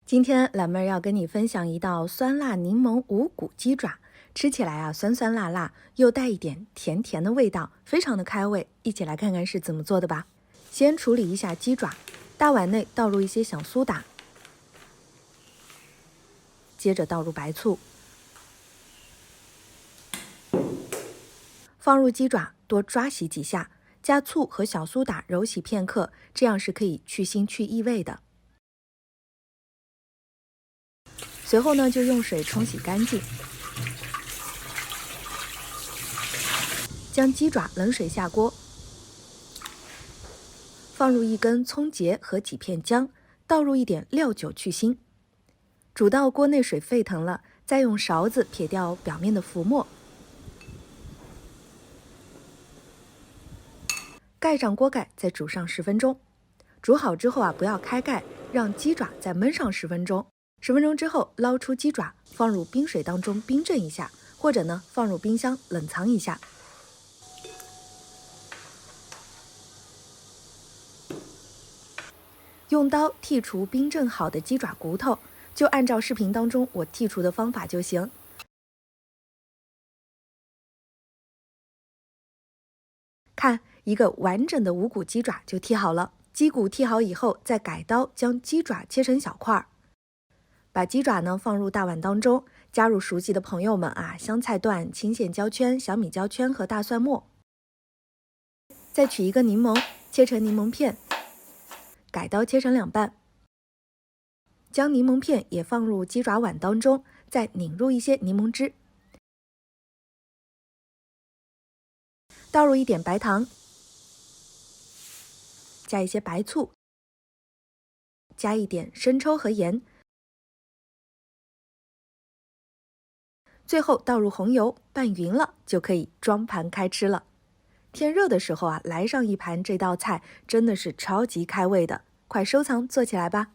今天懒妹儿要跟你分享一道酸辣柠檬五谷鸡爪，吃起来酸酸辣辣，又带一点甜甜的味道，非常的开胃。一起来看看是怎么做的吧。先处理一下鸡爪，大碗内倒入一些小苏打，接着倒入白醋，放入鸡爪，多抓洗几下，加醋和小苏打揉洗片刻，这样是可以去腥去异味的。随后呢，就用水冲洗干净，将鸡爪冷水下锅，放入一根葱节和几片姜，倒入一点料酒去腥，煮到锅内水沸腾了，再用勺子撇掉表面的浮沫，盖上锅盖，再煮上10分钟。煮好之后不要开盖，让鸡爪再焖上10分钟。10分钟之后，捞出鸡爪，放入冰水当中冰镇一下，或者呢放入冰箱冷藏一下。用刀剔除冰镇好的鸡爪骨头，就按照视频当中我剔除的方法就行。看，一个完整的五谷鸡爪就剔好了。鸡骨剔好以后，再改刀将鸡爪切成小块。把鸡爪呢放入大碗当中，加入熟悉的朋友们香菜段、青苋椒圈、小米椒圈和大蒜末。再取一个柠檬，切成柠檬片，改刀切成2半。将柠檬片也放入鸡爪碗当中，再拧入一些柠檬汁，倒入一点白糖，加一些白醋，加一点生抽和盐。最后倒入红油，拌匀了就可以装盘开吃了。天热的时候来上一盘这道菜，真的是超级开胃的，快收藏做起来吧。